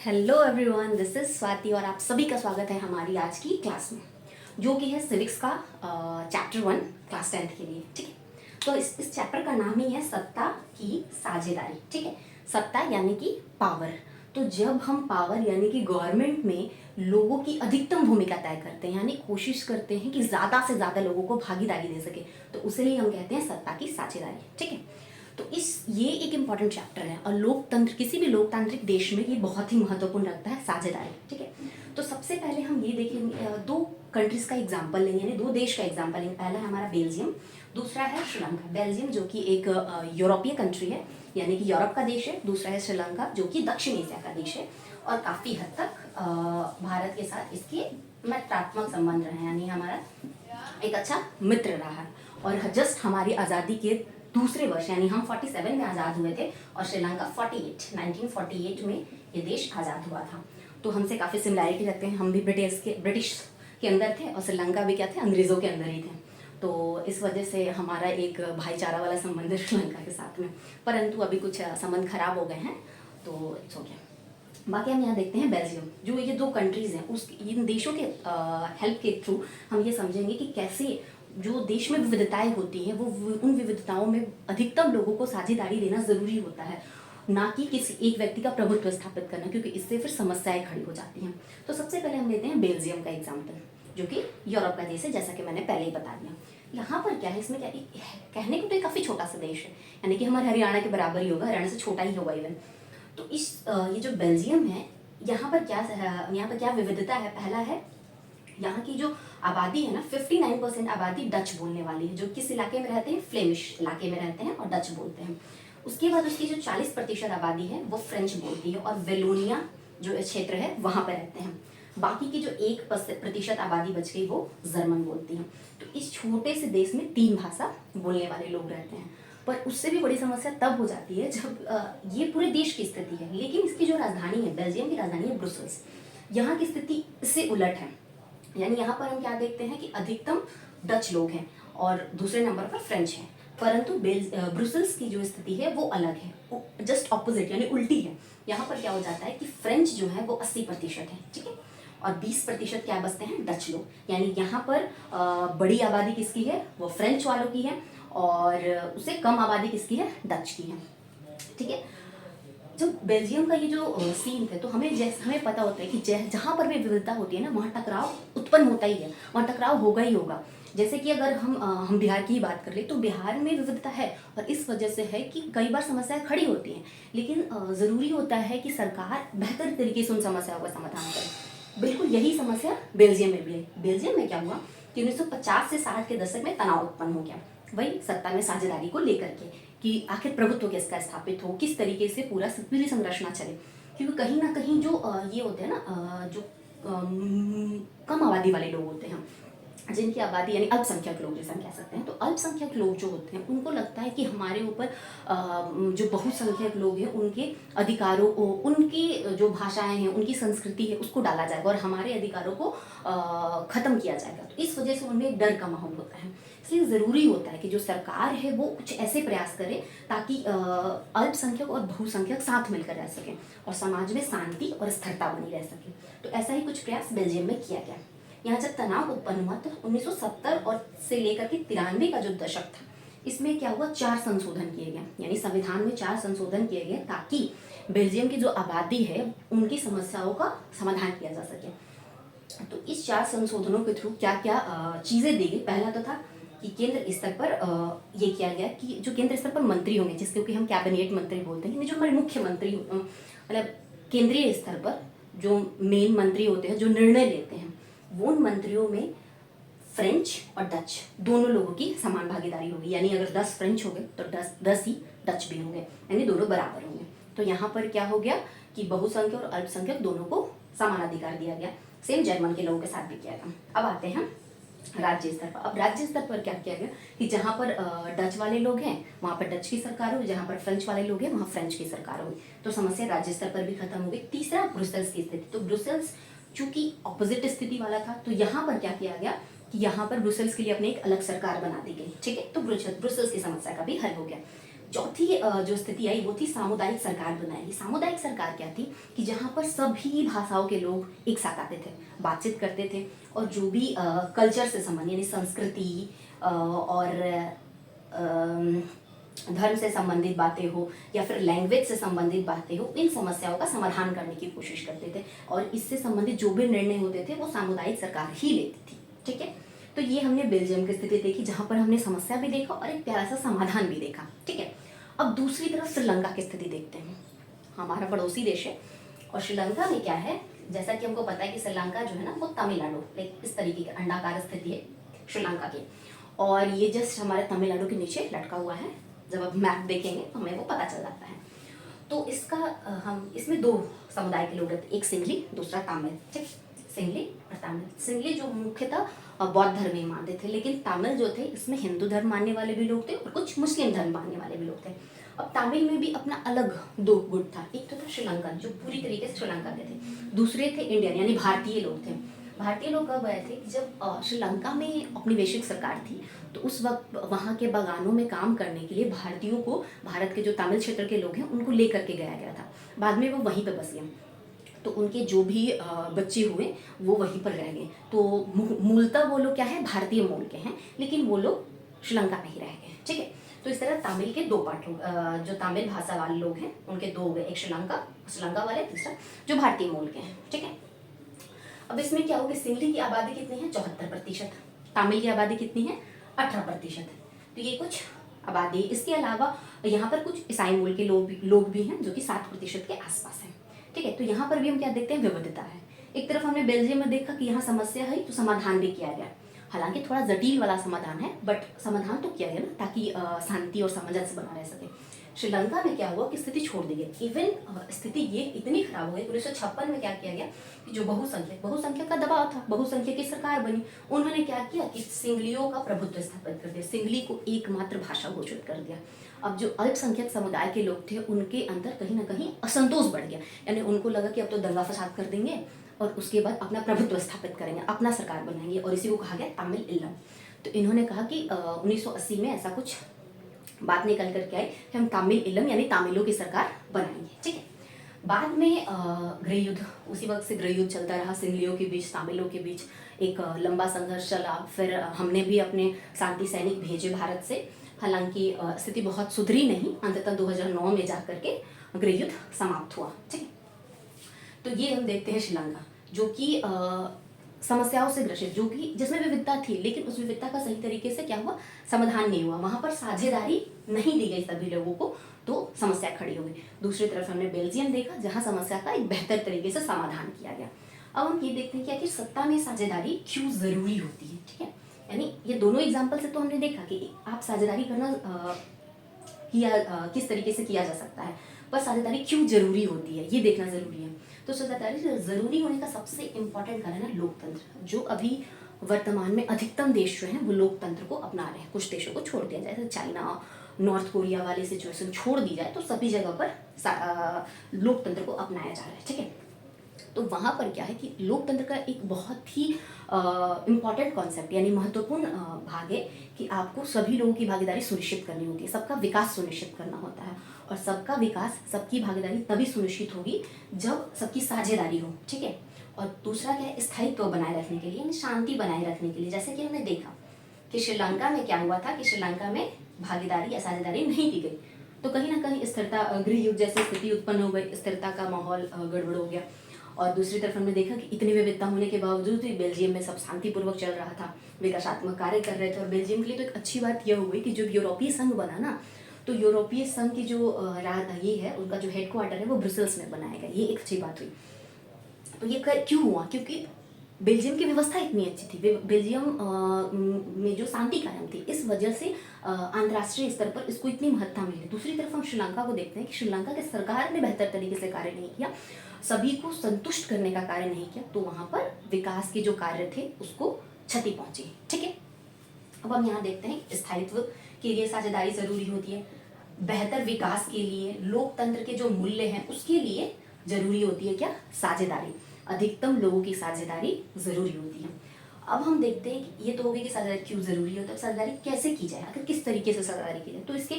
Hello everyone, this is Swati और आप सभी का स्वागत है हमारी आज की क्लास में, जो कि है सिविक्स का चैप्टर 1 क्लास 10th के लिए। ठीक है, तो इस चैप्टर का नाम ही है सत्ता की साझेदारी। ठीक है, सत्ता यानी कि पावर। तो जब हम पावर यानी कि गवर्नमेंट में लोगों की अधिकतम भूमिका तय करते हैं, यानी कोशिश करते हैं कि ज़्यादा से ज़्यादा लोगों को भागीदारी दे सके, तो उसे ही हम कहते हैं सत्ता की साझेदारी। ठीक है, तो ये एक इम्पॉर्टेंट चैप्टर है और लोकतंत्र, किसी भी लोकतांत्रिक देश में ये बहुत ही महत्वपूर्ण रखता है साझेदारी। ठीक है, तो सबसे पहले हम ये देखेंगे, दो कंट्रीज का एग्जांपल लेंगे, यानी दो देश का एग्जांपल लेंगे। पहला है हमारा बेल्जियम, दूसरा है श्रीलंका। बेल्जियम जो कि एक यूरोपीय कंट्री है, यानी कि यूरोप का देश है। दूसरा है श्रीलंका जो कि दक्षिण एशिया का देश है और काफ़ी हद तक भारत के साथ इसके मैत्रात्मक संबंध रहे हैं, यानी हमारा एक अच्छा मित्र रहा है। और जस्ट हमारी आज़ादी के दूसरे वर्ष यानी हम 47 में आज़ाद हुए थे और श्रीलंका 1948 में ये देश आज़ाद हुआ था। तो हमसे काफ़ी सिमिलैरिटी रखते हैं, हम भी ब्रिटिश के अंदर थे और श्रीलंका भी क्या थे, अंग्रेज़ों के अंदर ही थे। तो इस वजह से हमारा एक भाईचारा वाला संबंध है श्रीलंका के साथ में, परंतु अभी कुछ संबंध खराब हो गए हैं, तो इट्स ओके। बाकी हम यहाँ देखते हैं बेल्जियम, जो ये दो कंट्रीज़ हैं, उस इन देशों के हेल्प के थ्रू हम ये समझेंगे कि कैसे जो देश में विविधताएं होती हैं, वो उन विविधताओं में अधिकतम लोगों को साझेदारी देना ज़रूरी होता है, ना कि किसी एक व्यक्ति का प्रभुत्व स्थापित करना, क्योंकि इससे फिर समस्याएं खड़ी हो जाती हैं। तो सबसे पहले हम लेते हैं बेल्जियम का एग्जाम्पल, जो कि यूरोप का देश है, जैसा कि मैंने पहले ही बता दिया। यहाँ पर क्या है, इसमें क्या कहने को तो काफ़ी छोटा सा देश है, यानी कि हमारे हरियाणा के बराबर ही होगा, हरियाणा से छोटा ही होगा इवन। तो ये जो बेल्जियम है, यहाँ पर क्या विविधता है। पहला है, यहाँ की जो आबादी है ना, 59% आबादी डच बोलने वाली है, जो किस इलाके में रहते हैं, फ्लेमिश इलाके में रहते हैं और डच बोलते हैं। उसके बाद उसकी जो 40% आबादी है वो फ्रेंच बोलती है और वेलोनिया जो क्षेत्र है वहाँ पर रहते हैं। बाकी की जो 1% आबादी बच गई वो जर्मन बोलती है। तो इस छोटे से देश में 3 भाषा बोलने वाले लोग रहते हैं। पर उससे भी बड़ी समस्या तब हो जाती है जब ये पूरे देश की स्थिति है, लेकिन इसकी जो राजधानी है, बेल्जियम की राजधानी है ब्रुसेल्स। यहाँ की स्थिति इससे उलट है, यानी यहाँ पर हम क्या देखते हैं कि अधिकतम डच लोग हैं और दूसरे नंबर पर फ्रेंच हैं, परंतु ब्रुसेल्स की जो स्थिति है वो अलग है, जस्ट ऑपोजिट यानी उल्टी है। यहाँ पर क्या हो जाता है कि फ्रेंच जो है वो 80% है, ठीक है, और 20% क्या बसते हैं, डच लोग। यानी यहाँ पर बड़ी आबादी किसकी है, वो फ्रेंच वालों की है, और उससे कम आबादी किसकी है, डच की है। ठीक है, जो बेल्जियम का ये जो सीन है, तो हमें पता होता है कि जहाँ पर भी विविधता होती है ना, वहाँ टकराव उत्पन्न होता ही है, वहाँ टकराव होगा ही होगा। जैसे कि अगर हम बिहार की ही बात कर ले, तो बिहार में विविधता है और इस वजह से है कि कई बार समस्याएं खड़ी होती हैं, लेकिन ज़रूरी होता है कि सरकार बेहतर तरीके से उन समस्याओं का समाधान करे। बिल्कुल यही समस्या बेल्जियम में भी है। बेल्जियम में क्या हुआ कि 1950 से 60 के दशक में तनाव उत्पन्न हो गया, वही सत्ता में साझेदारी को लेकर के, कि आखिर प्रभुत्व किसका स्थापित हो, किस तरीके से पूरी संरचना चले। क्योंकि कहीं ना कहीं जो ये होते हैं ना, जो कम आबादी वाले लोग होते हैं, जिनकी आबादी यानी अल्पसंख्यक लोग जैसे हम कह सकते हैं, तो अल्पसंख्यक लोग जो होते हैं उनको लगता है कि हमारे ऊपर जो बहुसंख्यक लोग हैं उनके अधिकारों को, उनकी जो भाषाएं हैं, उनकी संस्कृति है, उसको डाला जाएगा और हमारे अधिकारों को ख़त्म किया जाएगा। तो इस वजह से उनमें एक डर का माहौल होता है। इसलिए ज़रूरी होता है कि जो सरकार है वो कुछ ऐसे प्रयास करे ताकि अल्पसंख्यक और बहुसंख्यक साथ मिलकर रह सकें और समाज में शांति और स्थिरता बनी रह सके। तो ऐसा ही कुछ प्रयास बेल्जियम में किया गया। यहाँ जब तनाव उत्पन्न हुआ तो 1970 और से लेकर के 93 का जो दशक था, इसमें क्या हुआ, 4 संशोधन किए गए, यानी संविधान में 4 संशोधन किए गए ताकि बेल्जियम की जो आबादी है उनकी समस्याओं का समाधान किया जा सके। तो इस 4 संशोधनों के थ्रू क्या क्या चीज़ें दी गई। पहला तो था कि केंद्र स्तर पर ये किया गया कि जो केंद्र स्तर पर मंत्री होंगे, जिसको कि हम कैबिनेट मंत्री बोलते हैं, जो हमारे मुख्यमंत्री मतलब केंद्रीय स्तर पर जो मेन मंत्री होते हैं, जो निर्णय लेते हैं, वो उन मंत्रियों में फ्रेंच और डच दोनों लोगों की समान भागीदारी होगी। यानी अगर 10 फ्रेंच हो गए तो 10 ही डच भी होंगे, यानी दोनों बराबर होंगे। तो यहाँ पर क्या हो गया कि बहुसंख्यक और अल्पसंख्यक दोनों को समान अधिकार दिया गया। सेम जर्मन के लोगों के साथ भी किया गया। अब आते हैं राज्य स्तर पर। अब राज्य स्तर पर क्या किया गया कि जहाँ पर डच वाले लोग हैं वहाँ पर डच की सरकार होगी, जहाँ पर फ्रेंच वाले लोग हैं वहाँ फ्रेंच की सरकार होगी। तो समस्या राज्य स्तर पर भी खत्म हो गई। तीसरा, ब्रुसेल्स की स्थिति। तो ब्रुसेल्स चूंकि ऑपोजिट स्थिति वाला था, तो यहाँ पर क्या किया गया कि यहाँ पर ब्रुसेल्स के लिए अपने एक अलग सरकार बना दी गई। ठीक है, तो ब्रुसेल्स की समस्या का भी हल हो गया। चौथी जो स्थिति आई वो थी सामुदायिक सरकार बनाई। सामुदायिक सरकार क्या थी कि जहाँ पर सभी भाषाओं के लोग एक साथ आते थे, बातचीत करते थे, और जो भी कल्चर से संबंधित यानी संस्कृति और धर्म से संबंधित बातें हो या फिर लैंग्वेज से संबंधित बातें हो, इन समस्याओं का समाधान करने की कोशिश करते थे, और इससे संबंधित जो भी निर्णय होते थे वो सामुदायिक सरकार ही लेती थी। ठीक है, तो ये हमने बेल्जियम की स्थिति देखी जहाँ पर हमने समस्या भी देखा और एक प्यारा सा समाधान भी देखा। ठीक है, अब दूसरी तरफ श्रीलंका की स्थिति देखते हैं। हमारा पड़ोसी देश है, और श्रीलंका में क्या है, जैसा कि हमको पता है कि श्रीलंका जो है ना वो तमिलनाडु लाइक इस तरीके की अंडाकार स्थिति है श्रीलंका की, और ये जस्ट हमारे तमिलनाडु के नीचे लटका हुआ है। जब आप मैप देखेंगे तो हमें वो पता चल जाता है। तो इसका हम इसमें दो समुदाय के लोग रहते, एक सिंगली, दूसरा तमिल। ठीक, सिंगली और तमिल। सिंगली जो मुख्यतः बौद्ध धर्म में मानते थे, लेकिन तमिल जो थे इसमें हिंदू धर्म मानने वाले भी लोग थे और कुछ मुस्लिम धर्म मानने वाले भी लोग थे। अब तमिल में भी अपना अलग दो गुट था, एक तो था श्रीलंकन जो पूरी तरीके से श्रीलंका के थे, दूसरे थे इंडियन यानी भारतीय लोग थे। भारतीय लोग कब आए थे कि जब श्रीलंका में औपनिवेशिक सरकार थी, तो उस वक्त वहाँ के बागानों में काम करने के लिए भारतीयों को, भारत के जो तमिल क्षेत्र के लोग हैं उनको लेकर के गया गया था। बाद में वो वहीं पर बस गए, तो उनके जो भी बच्चे हुए वो वहीं पर रह गए। तो मूलतः वो लोग क्या है, भारतीय मूल के हैं, लेकिन वो लोग श्रीलंका में ही रह गए। ठीक है, तो इस तरह तमिल के दो पार्ट जो तमिल भाषा वाले लोग हैं उनके दो हो गए, एक श्रीलंका वाले, तीसरा जो भारतीय मूल के हैं। ठीक है, अब इसमें क्या होगा, सिंगली की आबादी कितनी है, 74%, तमिल की आबादी कितनी है, 18%। तो ये कुछ आबादी। इसके अलावा यहाँ पर कुछ ईसाई मूल के लोग भी हैं जो कि 7% के आसपास हैं। ठीक है, तो यहाँ पर भी हम क्या देखते हैं, विविधता है। एक तरफ हमने बेल्जियम में देखा कि यहाँ समस्या है तो समाधान भी किया गया, हालांकि थोड़ा जटिल वाला समाधान है, बट समाधान तो किया गया ना, ताकि शांति और सामंजस्य बना रह सके। श्रीलंका में क्या हुआ कि स्थिति छोड़ दी गई। इवन स्थिति ये इतनी खराब हो गई, 1956 में क्या किया गया कि जो बहुसंख्यक का दबाव था, बहुसंख्यक की सरकार बनी, उन्होंने क्या किया कि सिंगलियों का प्रभुत्व स्थापित कर दिया, सिंगली को एकमात्र भाषा घोषित कर दिया। अब जो अल्पसंख्यक समुदाय के लोग थे उनके अंदर कहीं ना कहीं असंतोष बढ़ गया, यानी उनको लगा कि अब तो दंगा फसाद कर देंगे और उसके बाद अपना प्रभुत्व स्थापित करेंगे, अपना सरकार बनाएंगे, और इसी को कहा गया तमिल इल्लम। तो इन्होंने कहा कि 1980 में ऐसा कुछ बात निकल करके आई कि हम तमिल इल्लम यानी तमिलों की सरकार बनाएंगे। ठीक है, बाद में गृह युद्ध, उसी वक्त से गृह युद्ध चलता रहा सिंगलियों के बीच, तमिलों के बीच एक लंबा संघर्ष चला। फिर हमने भी अपने शांति सैनिक भेजे भारत से, हालांकि स्थिति बहुत सुधरी नहीं, अंततः 2009 में जा करके गृह युद्ध समाप्त हुआ। ठीक है, तो ये हम देखते हैं श्रीलंका जो कि समस्याओं से ग्रसित, जो कि जिसमें विविधता थी, लेकिन उस विविधता का सही तरीके से क्या हुआ, समाधान नहीं हुआ, वहां पर साझेदारी नहीं दी गई सभी लोगों को, तो समस्या खड़ी हो गई। दूसरी तरफ हमने बेल्जियम देखा जहां समस्या का एक बेहतर तरीके से समाधान किया गया। अब हम ये देखते हैं कि आखिर सत्ता में साझेदारी क्यों जरूरी होती है। ठीक है, यानी ये दोनों एग्जाम्पल से तो हमने देखा कि आप साझेदारी करना किस तरीके से किया जा सकता है, पर साझेदारी क्यों जरूरी होती है ये देखना जरूरी है। तो साझेदारी जरूरी होने का सबसे इम्पोर्टेंट कारण है लोकतंत्र, जो अभी वर्तमान में अधिकतम देश जो हैं वो लोकतंत्र को अपना रहे हैं। कुछ देशों को छोड़ दिया जाए, जैसे चाइना, नॉर्थ कोरिया वाली सिचुएशन छोड़ दी जाए तो सभी जगह पर लोकतंत्र को अपनाया जा रहा है। ठीक है, तो वहाँ पर क्या है कि लोकतंत्र का एक बहुत ही इम्पॉर्टेंट कॉन्सेप्ट यानी महत्वपूर्ण भाग है कि आपको सभी लोगों की भागीदारी सुनिश्चित करनी होती है, सबका विकास सुनिश्चित करना होता है, और सबका विकास, सबकी भागीदारी तभी सुनिश्चित होगी जब सबकी साझेदारी हो। ठीक है, और दूसरा क्या है, स्थायित्व बनाए रखने के लिए यानी शांति बनाए रखने के लिए। जैसे कि हमने देखा कि श्रीलंका में क्या हुआ था कि श्रीलंका में भागीदारी या साझेदारी नहीं की गई, तो कहीं ना कहीं स्थिरता, गृह युद्ध जैसी स्थिति उत्पन्न हो गई, स्थिरता का माहौल गड़बड़ हो गया। और दूसरी तरफ हमने देखा कि इतनी विविधता होने के बावजूद भी बेल्जियम में सब शांतिपूर्वक चल रहा था, विकासात्मक कार्य कर रहे थे। और बेल्जियम के लिए तो एक अच्छी बात यह हो गई कि जब यूरोपीय संघ बना ना, तो यूरोपीय संघ की जो ये है, उनका जो हेडक्वार्टर है वो ब्रुसेल्स में बनाया गया, ये एक अच्छी बात हुई। तो ये क्यों हुआ, क्योंकि बेल्जियम की व्यवस्था इतनी अच्छी थी, बेल्जियम में जो शांति कायम थी, इस वजह से अंतर्राष्ट्रीय स्तर पर इसको इतनी महत्ता मिली। दूसरी तरफ हम श्रीलंका को देखते हैं कि श्रीलंका की सरकार ने बेहतर तरीके से कार्य नहीं किया, सभी को संतुष्ट करने का कार्य नहीं किया, तो वहाँ पर विकास के जो कार्य थे उसको क्षति पहुंची। ठीक है, अब हम यहाँ देखते हैं स्थायित्व के लिए साझेदारी जरूरी होती है, बेहतर विकास के लिए, लोकतंत्र के जो मूल्य हैं उसके लिए जरूरी होती है क्या, साझेदारी, अधिकतम लोगों की साझेदारी जरूरी होती है। अब हम देखते हैं कि ये तो हो गई कि साझेदारी क्यों जरूरी है, तो साझेदारी कैसे की जाए, आखिर किस तरीके से साझेदारी की जाए। तो इसके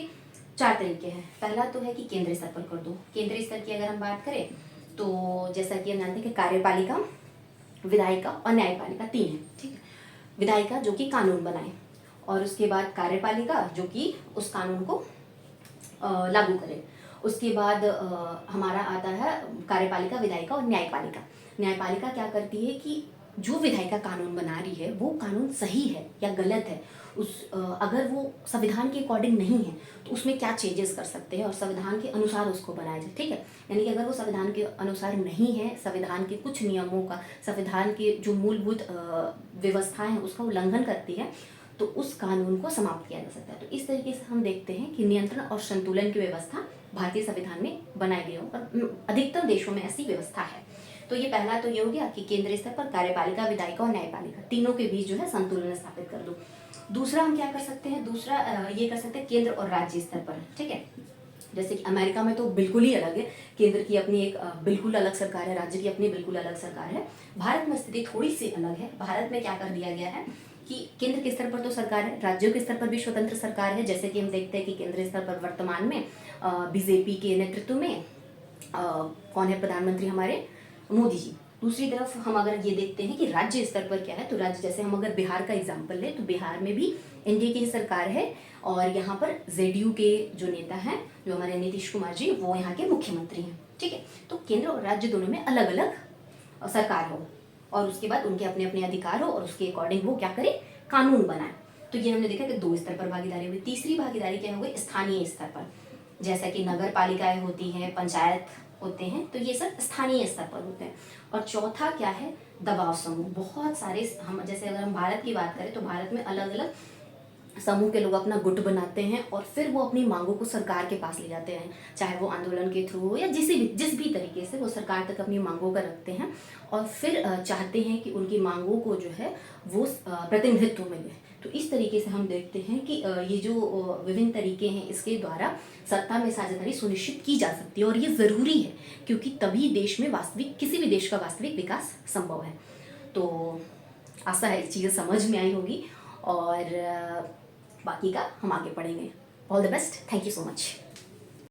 4 तरीके हैं। पहला तो है कि केंद्रीय स्तर पर कर दो। केंद्रीय स्तर की अगर हम बात करें तो जैसा कि हम जानते हैं कि कार्यपालिका, विधायिका और न्यायपालिका 3 है, ठीक है। विधायिका जो कि कानून बनाए, और उसके बाद कार्यपालिका जो कि उस कानून को लागू करे। उसके बाद हमारा आता है कार्यपालिका, विधायिका और न्यायपालिका। न्यायपालिका क्या करती है कि जो विधायिका कानून बना रही है वो कानून सही है या गलत है, अगर वो संविधान के अकॉर्डिंग नहीं है तो उसमें क्या चेंजेस कर सकते हैं और संविधान के अनुसार उसको बनाया जाए, ठीक है। यानी कि अगर वो संविधान के अनुसार नहीं है, संविधान के कुछ नियमों का, संविधान के जो मूलभूत व्यवस्थाएं हैं उसका उल्लंघन करती है, तो उस कानून को समाप्त किया जा सकता है। तो इस तरीके से हम देखते हैं कि नियंत्रण और संतुलन की व्यवस्था भारतीय संविधान में बनाई गई हो और अधिकतर देशों में ऐसी व्यवस्था है। तो ये पहला तो ये हो गया कि केंद्रीय स्तर पर कार्यपालिका, विधायिका और न्यायपालिका तीनों के बीच जो है संतुलन स्थापित कर दो। दूसरा हम क्या कर सकते हैं, दूसरा ये कर सकते हैं केंद्र और राज्य स्तर पर, ठीक है। जैसे कि अमेरिका में तो बिल्कुल ही अलग है, केंद्र की अपनी एक बिल्कुल अलग सरकार है, राज्य की अपनी बिल्कुल अलग सरकार है। भारत में स्थिति थोड़ी सी अलग है। भारत में क्या कर दिया गया है कि केंद्र के स्तर पर तो सरकार है, राज्यों के स्तर पर भी स्वतंत्र सरकार है। जैसे कि हम देखते हैं कि केंद्रीय स्तर पर वर्तमान में बीजेपी के नेतृत्व में कौन है प्रधानमंत्री हमारे, मोदी जी। दूसरी तरफ हम अगर ये देखते हैं कि राज्य स्तर पर क्या है, तो राज्य जैसे हम अगर बिहार का एग्जाम्पल लें तो बिहार में भी एनडीए की सरकार है और यहाँ पर जेडीयू के जो नेता हैं, जो हमारे नीतीश कुमार जी, वो यहाँ के मुख्यमंत्री हैं, ठीक है। तो केंद्र और राज्य दोनों में अलग अलग सरकार हो और उसके बाद उनके अपने अपने अधिकार हो और उसके अकॉर्डिंग वो क्या करे, कानून बनाए। तो ये हमने देखा कि 2 स्तर पर भागीदारी हुई। तीसरी भागीदारी क्या हो गई, स्थानीय स्तर पर, जैसा कि नगर पालिकाएं होती हैं, पंचायत होते हैं, तो ये सब स्थानीय स्तर पर होते हैं। और चौथा क्या है, दबाव समूह। बहुत सारे, हम जैसे अगर हम भारत की बात करें तो भारत में अलग अलग समूह के लोग अपना गुट बनाते हैं और फिर वो अपनी मांगों को सरकार के पास ले जाते हैं, चाहे वो आंदोलन के थ्रू हो या जिस भी तरीके से वो सरकार तक अपनी मांगों का रखते हैं और फिर चाहते हैं कि उनकी मांगों को जो है वो प्रतिनिधित्व मिले। तो इस तरीके से हम देखते हैं कि ये जो विभिन्न तरीके हैं इसके द्वारा सत्ता में साझेदारी सुनिश्चित की जा सकती है और ये ज़रूरी है, क्योंकि तभी देश में वास्तविक, किसी भी देश का वास्तविक विकास संभव है। तो आशा है चीज़ें समझ में आई होगी और बाकी का हम आगे पढ़ेंगे। All the best, thank you so much.